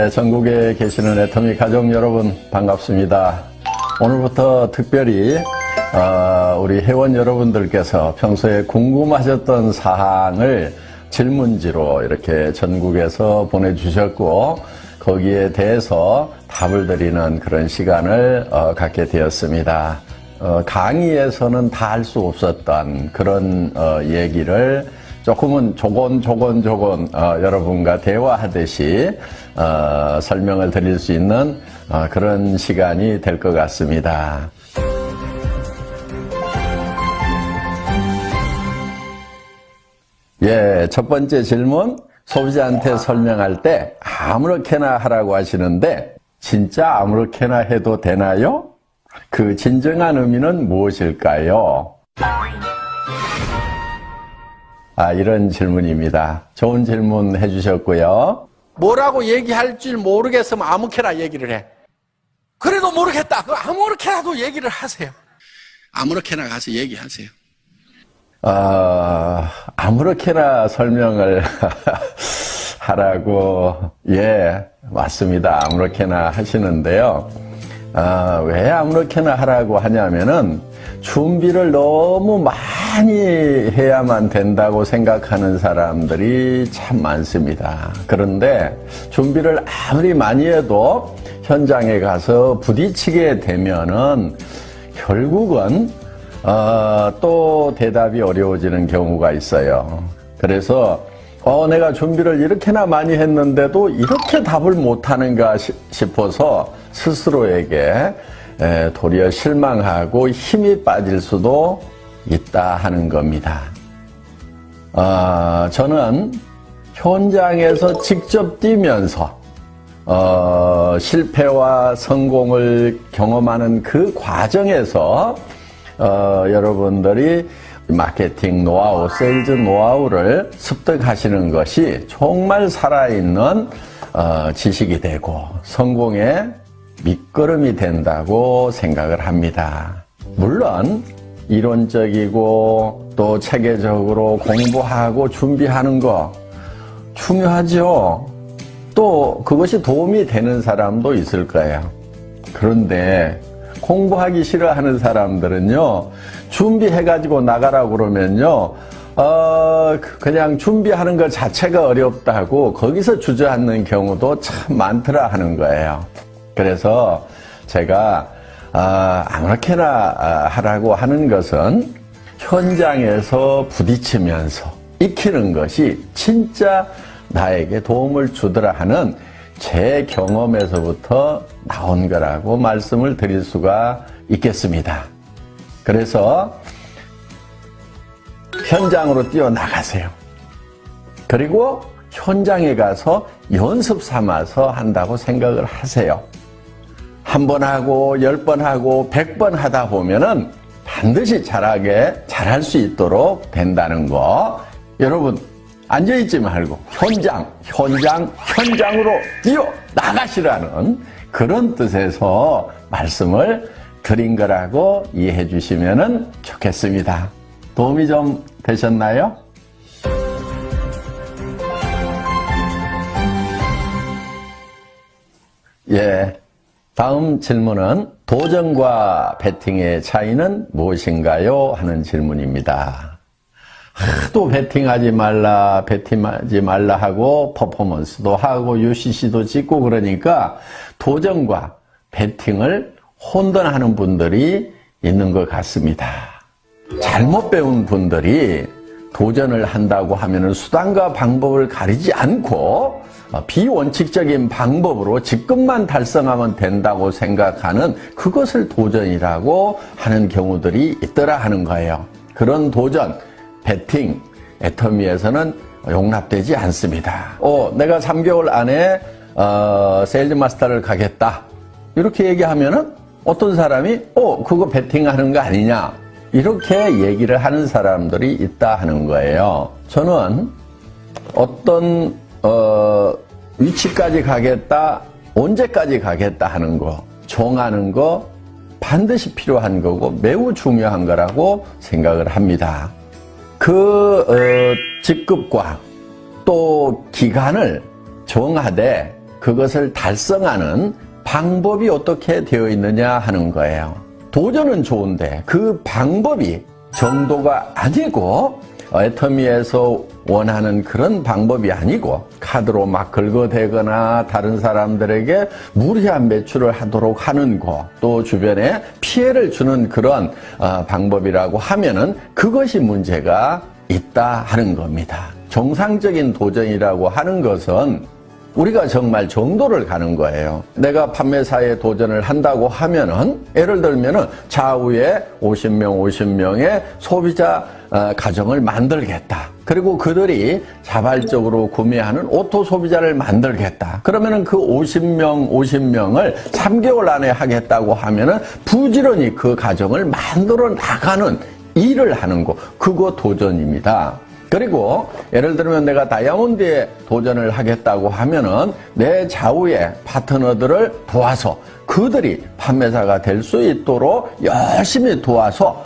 예, 전국에 계시는 애터미 가족 여러분 반갑습니다. 오늘부터 특별히 우리 회원 여러분들께서 평소에 궁금하셨던 사항을 질문지로 이렇게 전국에서 보내주셨고 거기에 대해서 답을 드리는 그런 시간을 갖게 되었습니다. 강의에서는 다 할 수 없었던 그런 얘기를 조금은 조곤 여러분과 대화하듯이 설명을 드릴 수 있는 그런 시간이 될 것 같습니다. 예, 첫 번째 질문, 소비자한테 설명할 때 아무렇게나 하라고 하시는데 진짜 아무렇게나 해도 되나요? 그 진정한 의미는 무엇일까요? 이런 질문입니다. 좋은 질문 해주셨고요. 뭐라고 얘기할 줄 모르겠으면 아무렇게나 얘기를 해. 그래도 모르겠다. 그 아무렇게나도 얘기를 하세요. 아무렇게나 가서 얘기하세요. 아무렇게나 설명을 하라고, 예, 맞습니다. 아무렇게나 하시는데요. 왜 아무렇게나 하라고 하냐면은 준비를 너무 많이 해야만 된다고 생각하는 사람들이 참 많습니다. 그런데 준비를 아무리 많이 해도 현장에 가서 부딪히게 되면은 결국은 또 대답이 어려워지는 경우가 있어요. 그래서 내가 준비를 이렇게나 많이 했는데도 이렇게 답을 못하는가 싶어서 스스로에게 도리어 실망하고 힘이 빠질 수도 있다 하는 겁니다. 저는 현장에서 직접 뛰면서 실패와 성공을 경험하는 그 과정에서 여러분들이 마케팅 노하우, 세일즈 노하우를 습득하시는 것이 정말 살아있는 지식이 되고 성공의 밑거름이 된다고 생각을 합니다. 물론 이론적이고 또 체계적으로 공부하고 준비하는 거 중요하죠. 또 그것이 도움이 되는 사람도 있을 거예요. 그런데 공부하기 싫어하는 사람들은요, 준비해가지고 나가라고 그러면요, 그냥 준비하는 것 자체가 어렵다고 거기서 주저앉는 경우도 참 많더라 하는 거예요. 그래서 제가 아무렇게나 하라고 하는 것은 현장에서 부딪히면서 익히는 것이 진짜 나에게 도움을 주더라 하는 제 경험에서부터 나온 거라고 말씀을 드릴 수가 있겠습니다. 그래서 현장으로 뛰어나가세요. 그리고 현장에 가서 연습 삼아서 한다고 생각을 하세요. 한 번 하고 10번 하고 100번 하다 보면은 반드시 잘할 수 있도록 된다는 거. 여러분 앉아있지 말고 현장으로 뛰어나가시라는 그런 뜻에서 말씀을 드린 거라고 이해해 주시면 좋겠습니다. 도움이 좀 되셨나요? 예. 다음 질문은 도전과 배팅의 차이는 무엇인가요? 하는 질문입니다. 하도 배팅하지 말라 하고 퍼포먼스도 하고 UCC도 찍고 그러니까 도전과 배팅을 혼돈하는 분들이 있는 것 같습니다. 잘못 배운 분들이 도전을 한다고 하면 수단과 방법을 가리지 않고 비원칙적인 방법으로 직급만 달성하면 된다고 생각하는 그것을 도전이라고 하는 경우들이 있더라 하는 거예요. 그런 도전, 배팅, 애터미에서는 용납되지 않습니다. 내가 3개월 안에 세일즈 마스터를 가겠다. 이렇게 얘기하면은 어떤 사람이 그거 배팅하는 거 아니냐. 이렇게 얘기를 하는 사람들이 있다 하는 거예요. 저는 어떤 위치까지 가겠다, 언제까지 가겠다 하는 거, 정하는 거 반드시 필요한 거고 매우 중요한 거라고 생각을 합니다. 그 직급과 또 기간을 정하되 그것을 달성하는 방법이 어떻게 되어 있느냐 하는 거예요. 도전은 좋은데 그 방법이 정도가 아니고 애터미에서 원하는 그런 방법이 아니고 카드로 막 긁어대거나 다른 사람들에게 무리한 매출을 하도록 하는 거, 또 주변에 피해를 주는 그런 방법이라고 하면은 그것이 문제가 있다 하는 겁니다. 정상적인 도전이라고 하는 것은 우리가 정말 정도를 가는 거예요. 내가 판매사에 도전을 한다고 하면은, 예를 들면은 좌우에 50명의 소비자 가정을 만들겠다. 그리고 그들이 자발적으로 구매하는 오토 소비자를 만들겠다. 그러면은 그 50명을 3개월 안에 하겠다고 하면은 부지런히 그 가정을 만들어 나가는 일을 하는 거, 그거 도전입니다. 그리고 예를 들면 내가 다이아몬드에 도전을 하겠다고 하면은 내 좌우의 파트너들을 도와서 그들이 판매사가 될 수 있도록 열심히 도와서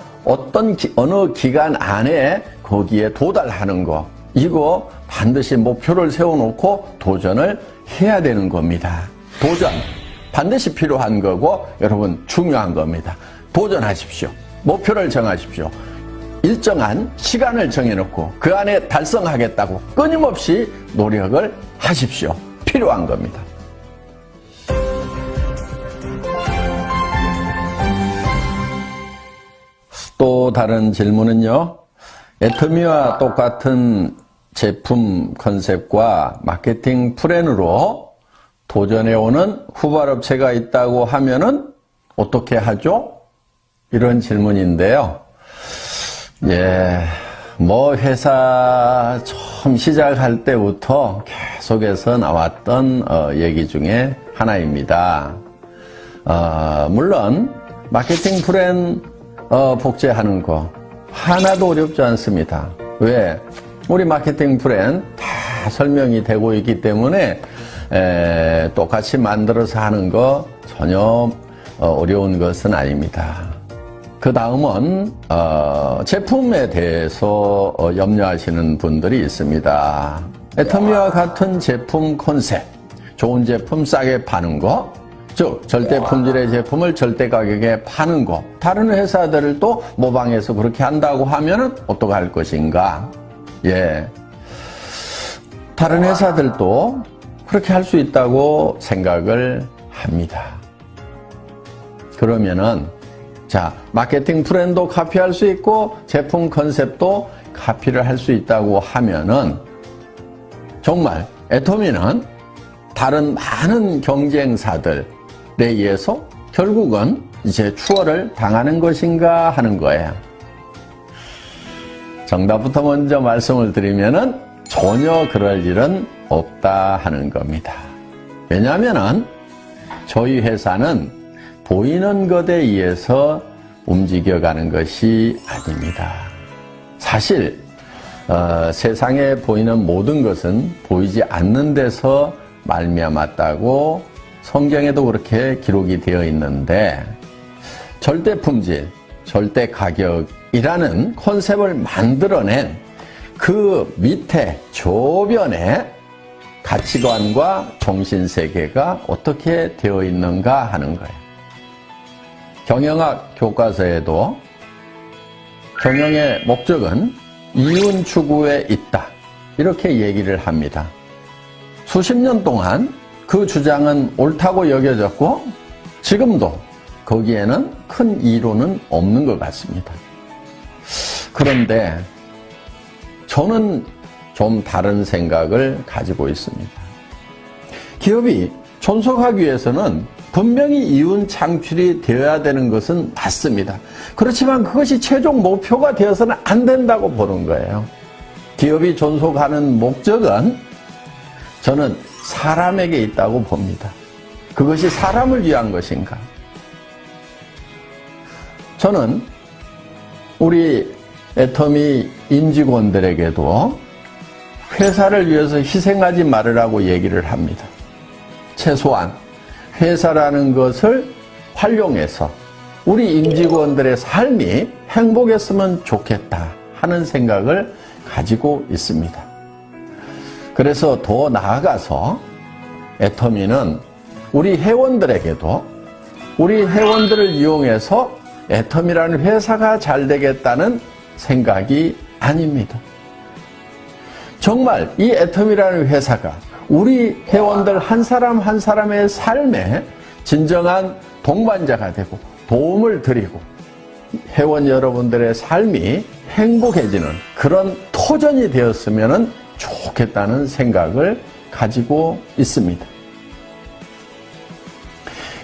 어느 기간 안에 거기에 도달하는 거, 이거 반드시 목표를 세워놓고 도전을 해야 되는 겁니다. 도전 반드시 필요한 거고 여러분 중요한 겁니다. 도전하십시오. 목표를 정하십시오. 일정한 시간을 정해놓고 그 안에 달성하겠다고 끊임없이 노력을 하십시오. 필요한 겁니다. 또 다른 질문은요. 애터미와 똑같은 제품 컨셉과 마케팅 플랜으로 도전해오는 후발업체가 있다고 하면은 어떻게 하죠? 이런 질문인데요. 예, 회사 처음 시작할 때부터 계속해서 나왔던 얘기 중에 하나입니다. 물론 마케팅 플랜 복제하는 거 하나도 어렵지 않습니다. 왜? 우리 마케팅 플랜 다 설명이 되고 있기 때문에 똑같이 만들어서 하는 거 전혀 어려운 것은 아닙니다. 그 다음은 제품에 대해서 염려하시는 분들이 있습니다. 애터미와 같은 제품 컨셉, 좋은 제품 싸게 파는 거, 즉 절대 품질의 제품을 절대 가격에 파는 거, 다른 회사들도 모방해서 그렇게 한다고 하면은 어떻게 할 것인가? 예, 다른 회사들도 그렇게 할 수 있다고 생각을 합니다. 그러면은 자, 마케팅 플랜도 카피할 수 있고 제품 컨셉도 카피를 할 수 있다고 하면은 정말 애터미는 다른 많은 경쟁사들에 의해서 결국은 이제 추월을 당하는 것인가 하는 거예요. 정답부터 먼저 말씀을 드리면은 전혀 그럴 일은 없다 하는 겁니다. 왜냐하면은 저희 회사는 보이는 것에 의해서 움직여가는 것이 아닙니다. 사실 세상에 보이는 모든 것은 보이지 않는 데서 말미암았다고 성경에도 그렇게 기록이 되어 있는데, 절대 품질, 절대 가격이라는 컨셉을 만들어낸 그 밑에 조변에 가치관과 정신세계가 어떻게 되어 있는가 하는 거예요. 경영학 교과서에도 경영의 목적은 이윤 추구에 있다, 이렇게 얘기를 합니다. 수십 년 동안 그 주장은 옳다고 여겨졌고 지금도 거기에는 큰 이론은 없는 것 같습니다. 그런데 저는 좀 다른 생각을 가지고 있습니다. 기업이 존속하기 위해서는 분명히 이윤 창출이 되어야 되는 것은 맞습니다. 그렇지만 그것이 최종 목표가 되어서는 안 된다고 보는 거예요. 기업이 존속하는 목적은 저는 사람에게 있다고 봅니다. 그것이 사람을 위한 것인가? 저는 우리 애터미 임직원들에게도 회사를 위해서 희생하지 말으라고 얘기를 합니다. 최소한 회사라는 것을 활용해서 우리 임직원들의 삶이 행복했으면 좋겠다 하는 생각을 가지고 있습니다. 그래서 더 나아가서 애터미는 우리 회원들에게도 우리 회원들을 이용해서 애터미라는 회사가 잘 되겠다는 생각이 아닙니다. 정말 이 애터미라는 회사가 우리 회원들 한 사람 한 사람의 삶에 진정한 동반자가 되고 도움을 드리고 회원 여러분들의 삶이 행복해지는 그런 터전이 되었으면 좋겠다는 생각을 가지고 있습니다.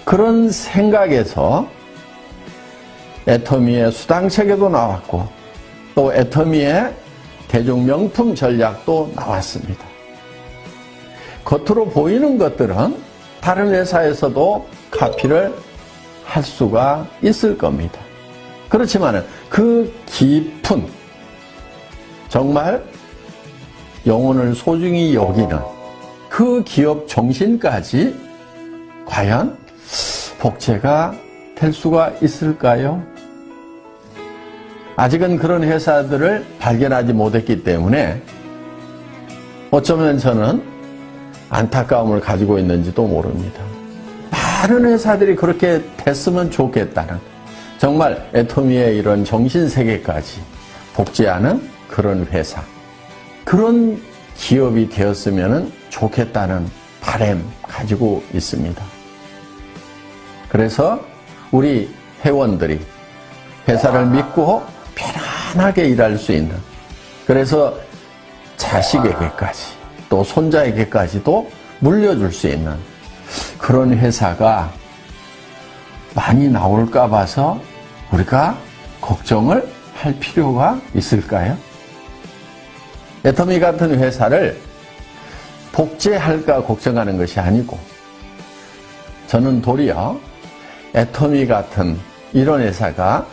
그런 생각에서 애터미의 수당체계도 나왔고 또 애터미의 대중명품 전략도 나왔습니다. 겉으로 보이는 것들은 다른 회사에서도 카피를 할 수가 있을 겁니다. 그렇지만 그 깊은 정말 영혼을 소중히 여기는 그 기업 정신까지 과연 복제가 될 수가 있을까요? 아직은 그런 회사들을 발견하지 못했기 때문에 어쩌면 저는 안타까움을 가지고 있는지도 모릅니다. 많은 회사들이 그렇게 됐으면 좋겠다는 정말 애터미의 이런 정신세계까지 복제하는 그런 회사, 그런 기업이 되었으면 좋겠다는 바람 가지고 있습니다. 그래서 우리 회원들이 회사를 믿고 편안하게 일할 수 있는, 그래서 자식에게까지 또 손자에게까지도 물려줄 수 있는 그런 회사가 많이 나올까 봐서 우리가 걱정을 할 필요가 있을까요? 애터미 같은 회사를 복제할까 걱정하는 것이 아니고 저는 도리어 애터미 같은 이런 회사가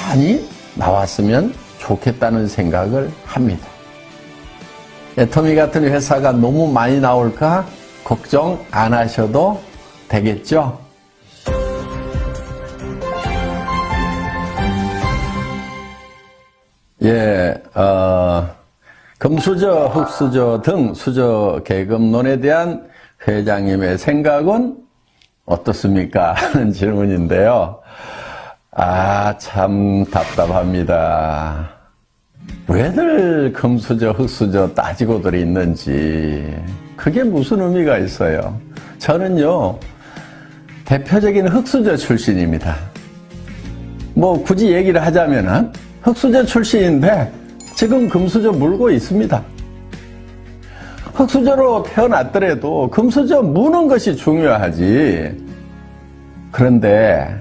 많이 나왔으면 좋겠다는 생각을 합니다. 애터미 같은 회사가 너무 많이 나올까 걱정 안 하셔도 되겠죠? 예, 금수저, 흑수저 등 수저 계급론에 대한 회장님의 생각은 어떻습니까? 하는 질문인데요. 참 답답합니다. 왜들 금수저, 흑수저 따지고들 있는지 그게 무슨 의미가 있어요? 저는요, 대표적인 흑수저 출신입니다. 뭐 굳이 얘기를 하자면은 흑수저 출신인데 지금 금수저 물고 있습니다. 흑수저로 태어났더라도 금수저 무는 것이 중요하지. 그런데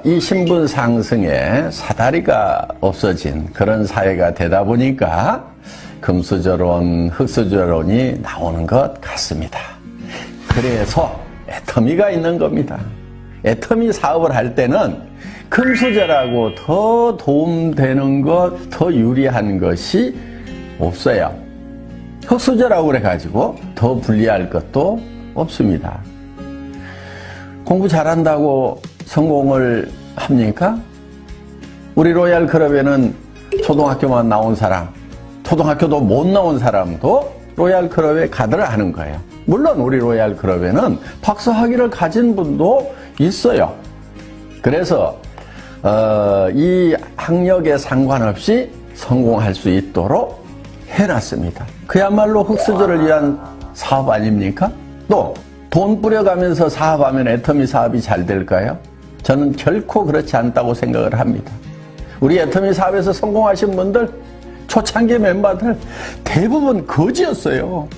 이 신분 상승에 사다리가 없어진 그런 사회가 되다 보니까 금수저론, 흑수저론이 나오는 것 같습니다. 그래서 애터미가 있는 겁니다. 애터미 사업을 할 때는 금수저라고 더 도움되는 것, 더 유리한 것이 없어요. 흑수저라고 그래가지고 더 불리할 것도 없습니다. 공부 잘한다고 성공을 합니까? 우리 로얄 클럽에는 초등학교만 나온 사람, 초등학교도 못 나온 사람도 로얄 클럽에 가드를 하는 거예요. 물론 우리 로얄 클럽에는 박사학위를 가진 분도 있어요. 그래서 이 학력에 상관없이 성공할 수 있도록 해놨습니다. 그야말로 흑수저를 위한 사업 아닙니까? 또 돈 뿌려가면서 사업하면 애터미 사업이 잘 될까요? 저는 결코 그렇지 않다고 생각을 합니다. 우리 애터미 사업에서 성공하신 분들, 초창기 멤버들 대부분 거지였어요.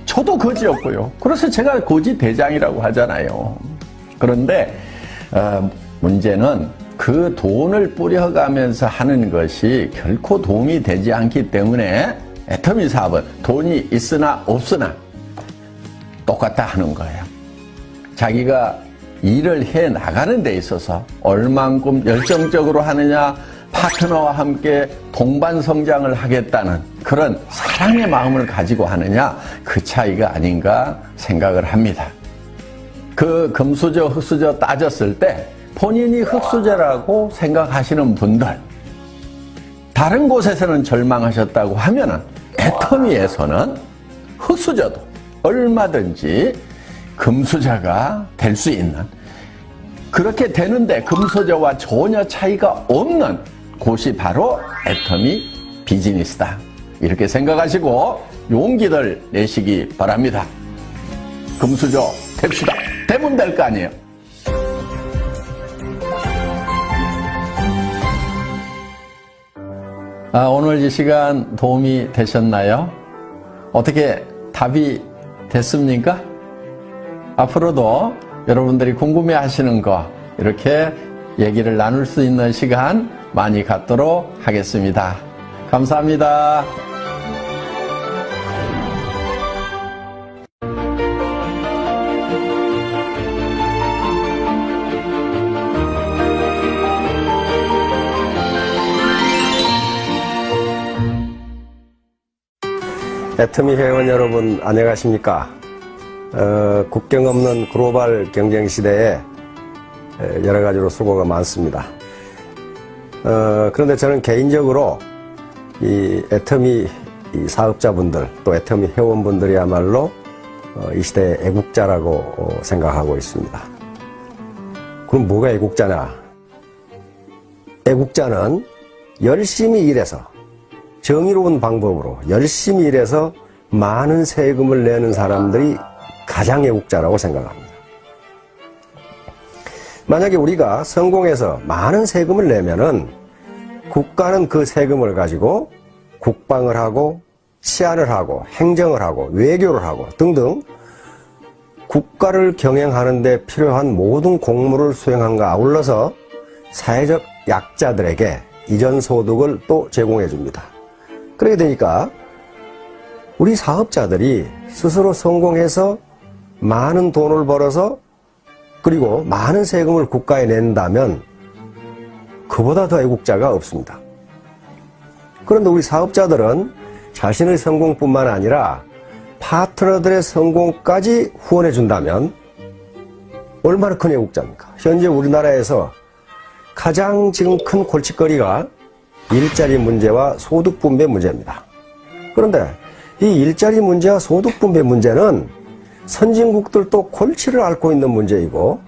저도 거지였고요. 그래서 제가 거지 대장이라고 하잖아요. 그런데 문제는 그 돈을 뿌려가면서 하는 것이 결코 도움이 되지 않기 때문에 애터미 사업은 돈이 있으나 없으나 똑같다 하는 거예요. 자기가 일을 해 나가는 데 있어서 얼만큼 열정적으로 하느냐, 파트너와 함께 동반 성장을 하겠다는 그런 사랑의 마음을 가지고 하느냐, 그 차이가 아닌가 생각을 합니다. 그 금수저, 흑수저 따졌을 때 본인이 흑수저라고 생각하시는 분들, 다른 곳에서는 절망하셨다고 하면은 애터미에서는 흑수저도 얼마든지 금수저가 될 수 있는, 그렇게 되는데 금수저와 전혀 차이가 없는 곳이 바로 애터미 비즈니스다. 이렇게 생각하시고 용기를 내시기 바랍니다. 금수저 됩시다. 되면 될 거 아니에요. 오늘 이 시간 도움이 되셨나요? 어떻게 답이 됐습니까? 앞으로도 여러분들이 궁금해 하시는 거 이렇게 얘기를 나눌 수 있는 시간 많이 갖도록 하겠습니다. 감사합니다. 애터미 회원 여러분 안녕하십니까? 국경 없는 글로벌 경쟁 시대에 여러 가지로 수고가 많습니다. 그런데 저는 개인적으로 이 애터미 사업자분들 또 애터미 회원분들이야말로 이 시대의 애국자라고 생각하고 있습니다. 그럼 뭐가 애국자냐? 애국자는 열심히 일해서 정의로운 방법으로 열심히 일해서 많은 세금을 내는 사람들이 가장 애국자라고 생각합니다. 만약에 우리가 성공해서 많은 세금을 내면은 국가는 그 세금을 가지고 국방을 하고 치안을 하고 행정을 하고 외교를 하고 등등 국가를 경영하는 데 필요한 모든 공무를 수행함과 아울러서 사회적 약자들에게 이전 소득을 또 제공해 줍니다. 그렇게 되니까 우리 사업자들이 스스로 성공해서 많은 돈을 벌어서 그리고 많은 세금을 국가에 낸다면 그보다 더 애국자가 없습니다. 그런데 우리 사업자들은 자신의 성공뿐만 아니라 파트너들의 성공까지 후원해 준다면 얼마나 큰 애국자입니까? 현재 우리나라에서 가장 지금 큰 골칫거리가 일자리 문제와 소득 분배 문제입니다. 그런데 이 일자리 문제와 소득 분배 문제는 선진국들도 골치를 앓고 있는 문제이고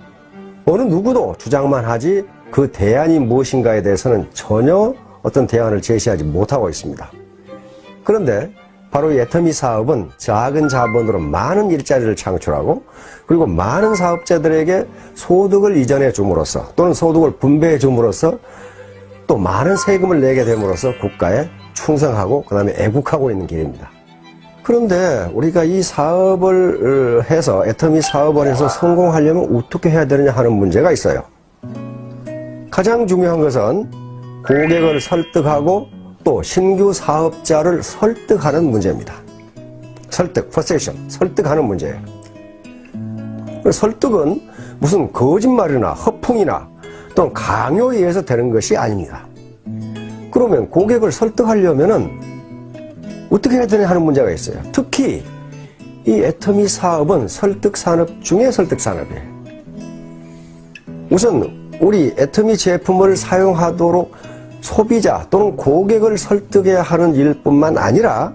어느 누구도 주장만 하지 그 대안이 무엇인가에 대해서는 전혀 어떤 대안을 제시하지 못하고 있습니다. 그런데 바로 이 애터미 사업은 작은 자본으로 많은 일자리를 창출하고 그리고 많은 사업자들에게 소득을 이전해 줌으로써 또는 소득을 분배해 줌으로써 또 많은 세금을 내게 됨으로써 국가에 충성하고 그 다음에 애국하고 있는 길입니다. 그런데 우리가 이 사업을 해서 애터미 사업을 해서 성공하려면 어떻게 해야 되느냐 하는 문제가 있어요. 가장 중요한 것은 고객을 설득하고 또 신규 사업자를 설득하는 문제입니다. 설득, 퍼세션, 설득하는 문제예요. 설득은 무슨 거짓말이나 허풍이나 또는 강요에 의해서 되는 것이 아닙니다. 그러면 고객을 설득하려면은 어떻게 해야 되냐 하는 문제가 있어요. 특히 이 애터미 사업은 설득 산업 중에 설득 산업이에요. 우선 우리 애터미 제품을 사용하도록 소비자 또는 고객을 설득해야 하는 일뿐만 아니라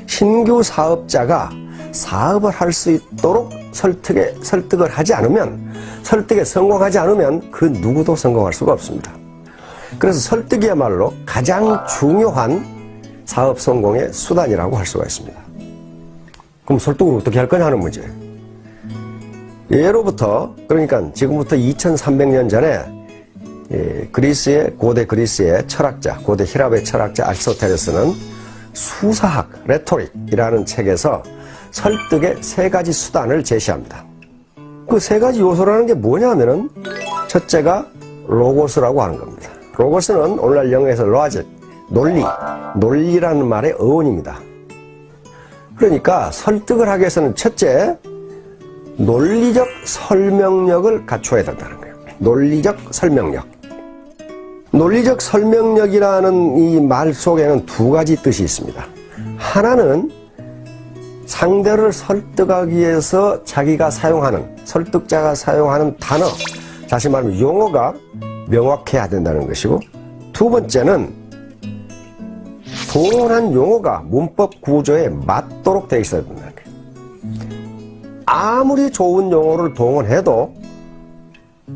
신규 사업자가 사업을 할 수 있도록 설득을 하지 않으면 설득에 성공하지 않으면 그 누구도 성공할 수가 없습니다. 그래서 설득이야말로 가장 중요한 사업 성공의 수단이라고 할 수가 있습니다. 그럼 설득을 어떻게 할 거냐 하는 문제예요. 예로부터 그러니까 지금부터 2300년 전에 고대 그리스의 철학자, 고대 히랍의 철학자 아리스토텔레스는 수사학, 레토릭이라는 책에서 설득의 세 가지 수단을 제시합니다. 그 세 가지 요소라는 게 뭐냐면은 첫째가 로고스라고 하는 겁니다. 로고스는 오늘날 영어에서 로직, 논리라는 말의 어원입니다. 그러니까 설득을 하기 위해서는 첫째, 논리적 설명력을 갖춰야 된다는 거예요. 논리적 설명력. 논리적 설명력이라는 이 말 속에는 두 가지 뜻이 있습니다. 하나는 상대를 설득하기 위해서 자기가 사용하는, 설득자가 사용하는 단어, 다시 말하면 용어가 명확해야 된다는 것이고, 두 번째는 동원한 용어가 문법 구조에 맞도록 되어 있어야 된다는 거예요. 아무리 좋은 용어를 동원해도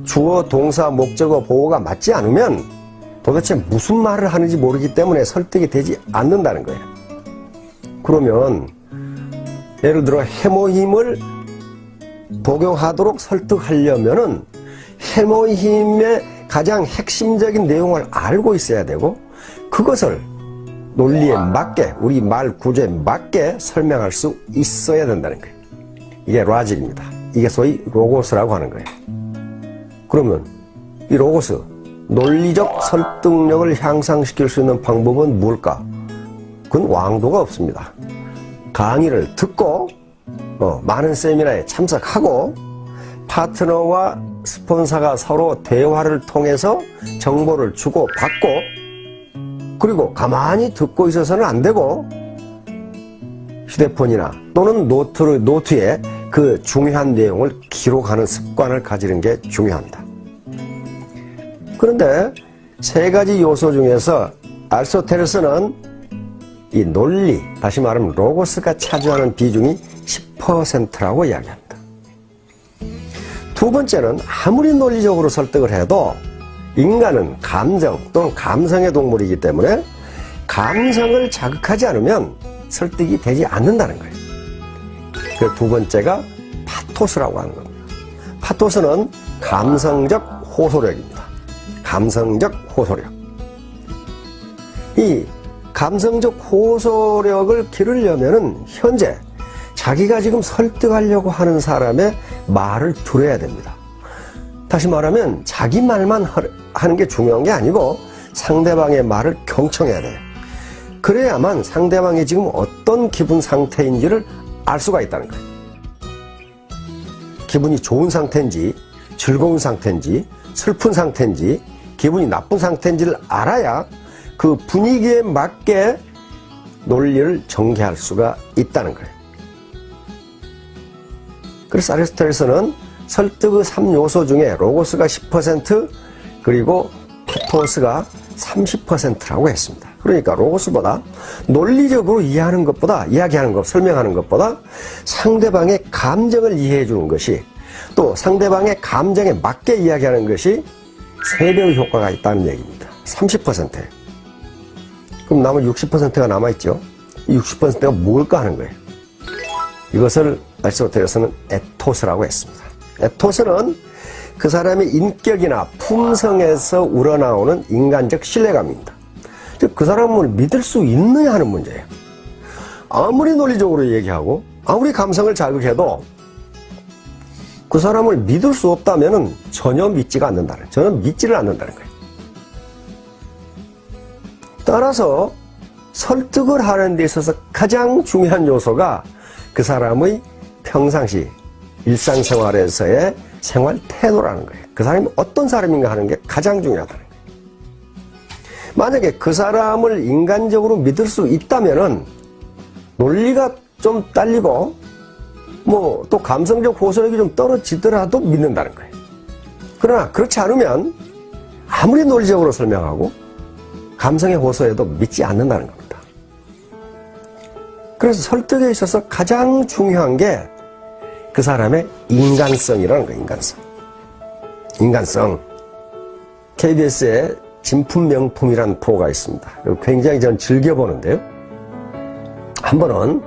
주어, 동사, 목적어, 보어가 맞지 않으면 도대체 무슨 말을 하는지 모르기 때문에 설득이 되지 않는다는 거예요. 그러면 예를 들어 해모힘을 복용하도록 설득하려면은 해모힘의 가장 핵심적인 내용을 알고 있어야 되고 그것을 논리에 맞게 우리 말 구조에 맞게 설명할 수 있어야 된다는 거예요. 이게 로직입니다. 이게 소위 로고스라고 하는 거예요. 그러면 이 로고스 논리적 설득력을 향상시킬 수 있는 방법은 뭘까? 그건 왕도가 없습니다. 강의를 듣고 많은 세미나에 참석하고 파트너와 스폰서가 서로 대화를 통해서 정보를 주고받고 그리고 가만히 듣고 있어서는 안 되고 휴대폰이나 또는 노트에 그 중요한 내용을 기록하는 습관을 가지는 게 중요합니다. 그런데 세 가지 요소 중에서 아리스토텔레스는 이 논리, 다시 말하면 로고스가 차지하는 비중이 10%라고 이야기합니다. 두 번째는 아무리 논리적으로 설득을 해도 인간은 감정 또는 감성의 동물이기 때문에 감성을 자극하지 않으면 설득이 되지 않는다는 거예요. 그 두 번째가 파토스라고 하는 겁니다. 파토스는 감성적 호소력입니다. 감성적 호소력. 이 감성적 호소력을 기르려면은 현재 자기가 지금 설득하려고 하는 사람의 말을 들어야 됩니다. 다시 말하면 자기 말만 하는 게 중요한 게 아니고 상대방의 말을 경청해야 돼요. 그래야만 상대방이 지금 어떤 기분 상태인지를 알 수가 있다는 거예요. 기분이 좋은 상태인지 즐거운 상태인지 슬픈 상태인지 기분이 나쁜 상태인지를 알아야 그 분위기에 맞게 논리를 전개할 수가 있다는 거예요. 그래서 아리스토텔레스는 설득의 3요소 중에 로고스가 10% 그리고 파토스가 30%라고 했습니다. 그러니까 로고스보다 논리적으로 이야기하는 것, 설명하는 것보다 상대방의 감정을 이해해 주는 것이 또 상대방의 감정에 맞게 이야기하는 것이 3배의 효과가 있다는 얘기입니다. 30%. 그럼 남은 60%가 남아있죠. 이 60%가 뭘까 하는 거예요. 이것을 아리스토텔레스는 에토스라고 했습니다. 에토스는 그 사람의 인격이나 품성에서 우러나오는 인간적 신뢰감입니다. 즉, 그 사람을 믿을 수 있느냐 하는 문제예요. 아무리 논리적으로 얘기하고 아무리 감성을 자극해도 그 사람을 믿을 수 없다면 전혀 믿지를 않는다는 거예요. 따라서 설득을 하는 데 있어서 가장 중요한 요소가 그 사람의 평상시 일상생활에서의 생활 태도라는 거예요. 그 사람이 어떤 사람인가 하는 게 가장 중요하다는 거예요. 만약에 그 사람을 인간적으로 믿을 수 있다면은 논리가 좀 딸리고 또 감성적 호소력이 좀 떨어지더라도 믿는다는 거예요. 그러나 그렇지 않으면 아무리 논리적으로 설명하고 감성의 호소에도 믿지 않는다는 겁니다. 그래서 설득에 있어서 가장 중요한 게 그 사람의 인간성이라는 거예요. 인간성. KBS에 진품명품이라는 프로가 있습니다. 굉장히 저는 즐겨보는데요. 한 번은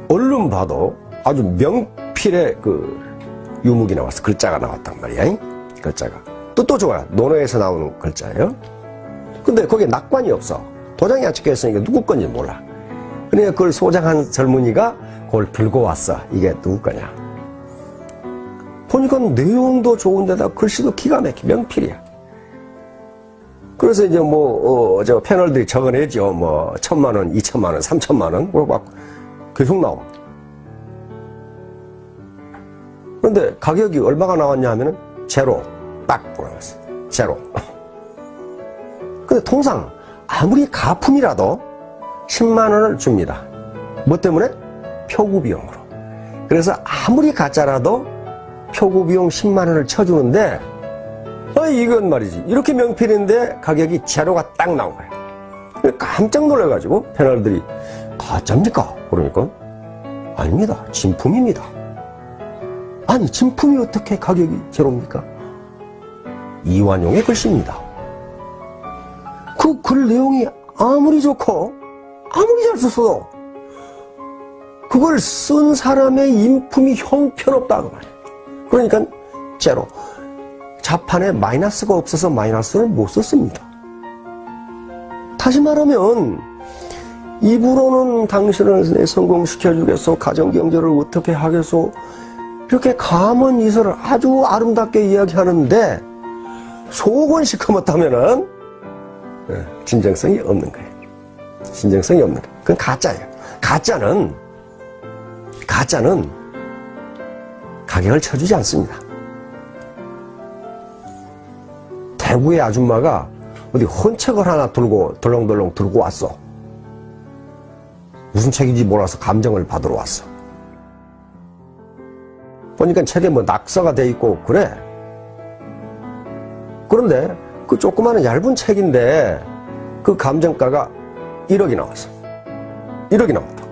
얼른 봐도 아주 명필의 그 유목이 나왔어. 글자가 나왔단 말이야. 글자가. 뜻도 좋아요. 논어에서 나오는 글자예요. 근데 거기에 낙관이 없어. 도장이 안 찍혀있으니까 누구 건지 몰라. 그러니까 그걸 소장한 젊은이가 그걸 들고 왔어. 이게 누구 거냐. 보니까 내용도 좋은데다 글씨도 기가 막혀. 명필이야. 그래서 이제 저 패널들이 적어내죠. 1,000만원, 2,000만원, 3,000만원. 그러고 막 계속 나와. 그런데 가격이 얼마가 나왔냐 하면은 제로. 딱 나왔어. 제로. 근데 통상 아무리 가품이라도 10만원을 줍니다. 뭐 때문에? 표구 비용으로. 그래서 아무리 가짜라도 표구 비용 10만원을 쳐주는데 이건 말이지. 이렇게 명필인데 가격이 제로가 딱 나온 거예요. 깜짝 놀라가지고 패널들이 가짜입니까? 그러니까 아닙니다. 진품입니다. 아니, 진품이 어떻게 가격이 제로입니까? 이완용의 글씨입니다. 그 글 내용이 아무리 좋고 아무리 잘 썼어도 그걸 쓴 사람의 인품이 형편없다고 말이에요. 그러니까 제로. 자판에 마이너스가 없어서 마이너스를 못 썼습니다. 다시 말하면 입으로는 당신을 성공시켜주겠소, 가정경제를 어떻게 하겠소, 이렇게 감언 이설을 아주 아름답게 이야기하는데 속은 시커멓다면은 진정성이 없는 거예요. 진정성이 없는 거예요. 그건 가짜예요. 가짜는 가격을 쳐주지 않습니다. 대구의 아줌마가 어디 헌책을 하나 들고 덜렁덜렁 들고 왔어. 무슨 책인지 몰라서 감정을 받으러 왔어. 보니까 책에 뭐 낙서가 돼 있고 그래. 그런데 그 조그마한 얇은 책인데 그 감정가가 1억이 나왔어. 1억이 나왔다.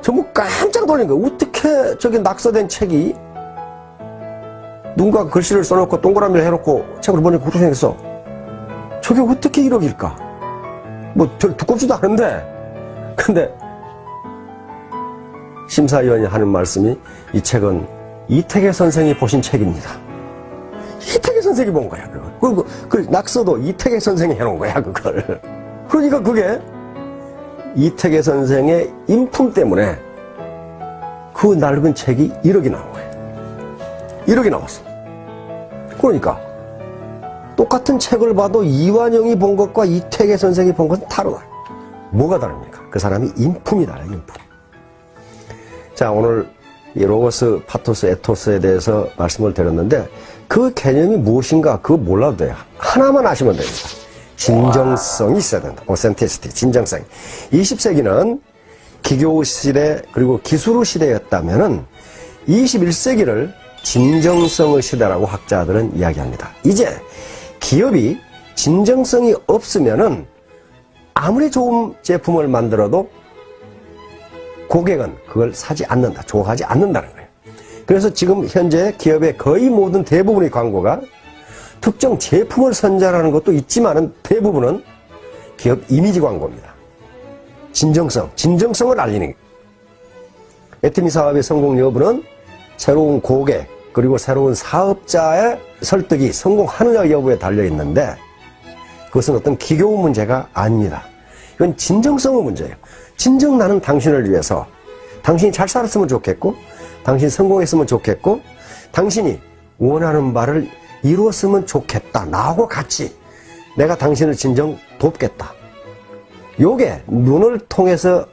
전부 깜짝 놀란 거야. 어떻게 저기 낙서된 책이 누군가 글씨를 써놓고 동그라미를 해놓고 책을 보니까 그렇게 생겼어. 저게 어떻게 1억일까? 뭐 별 두껍지도 않은데. 근데 심사위원이 하는 말씀이 이 책은 이태계 선생이 보신 책입니다. 이태계 선생이 본 거야. 그리고 그 낙서도 이태계 선생이 해놓은 거야, 그걸. 그러니까 그게 이태계 선생의 인품 때문에 그 낡은 책이 1억이 나온 거예요. 1억이 나왔어. 그러니까 똑같은 책을 봐도 이완용이 본 것과 이태계 선생이 본 것은 다르다. 뭐가 다릅니까? 그 사람이 인품이 달라요, 인품. 자, 오늘 이 로고스, 파토스, 에토스에 대해서 말씀을 드렸는데 그 개념이 무엇인가 그거 몰라도 돼요. 하나만 아시면 됩니다. 진정성이 있어야 된다. 오센티시티, 진정성. 20세기는 기교 시대 그리고 기술 시대였다면은 21세기를 진정성의 시대라고 학자들은 이야기합니다. 이제 기업이 진정성이 없으면은 아무리 좋은 제품을 만들어도 고객은 그걸 사지 않는다, 좋아하지 않는다는 거예요. 그래서 지금 현재 기업의 거의 모든 대부분의 광고가 특정 제품을 선전하는 것도 있지만은 대부분은 기업 이미지 광고입니다. 진정성을 알리는 거예요. 애터미 사업의 성공 여부는 새로운 고객 그리고 새로운 사업자의 설득이 성공하느냐 여부에 달려 있는데 그것은 어떤 기교 문제가 아닙니다. 이건 진정성의 문제예요. 진정 나는 당신을 위해서 당신이 잘 살았으면 좋겠고 당신이 성공했으면 좋겠고 당신이 원하는 바를 이루었으면 좋겠다. 나하고 같이 내가 당신을 진정 돕겠다. 요게 눈을 통해서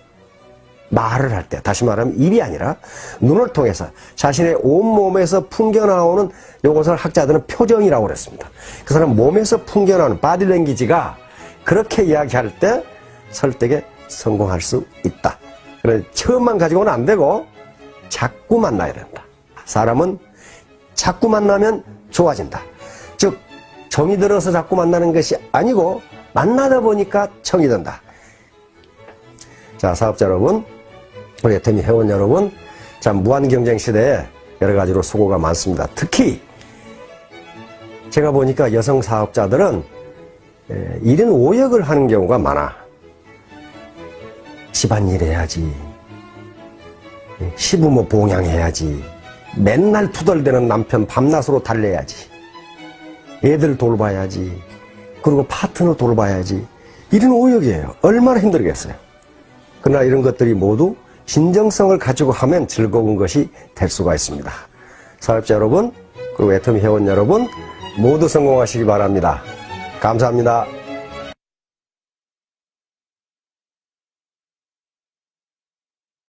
말을 할 때, 다시 말하면 입이 아니라 눈을 통해서 자신의 온몸에서 풍겨나오는 요것을 학자들은 표정이라고 그랬습니다. 그 사람 몸에서 풍겨나오는 바디랭귀지가 그렇게 이야기할 때 설득에 성공할 수 있다. 그래서 처음만 가지고는 안 되고 자꾸 만나야 된다. 사람은 자꾸 만나면 좋아진다. 즉 정이 들어서 자꾸 만나는 것이 아니고 만나다 보니까 정이 든다. 자, 사업자 여러분, 우리 애터미 회원 여러분, 자, 무한경쟁 시대에 여러 가지로 수고가 많습니다. 특히 제가 보니까 여성 사업자들은 1인 5역을 하는 경우가 많아. 집안일 해야지, 시부모 봉양해야지, 맨날 투덜대는 남편 밤낮으로 달래야지, 애들 돌봐야지, 그리고 파트너 돌봐야지. 1인 5역이에요. 얼마나 힘들겠어요. 그러나 이런 것들이 모두 진정성을 가지고 하면 즐거운 것이 될 수가 있습니다. 사업자 여러분, 그리고 애터미 회원 여러분 모두 성공하시기 바랍니다. 감사합니다.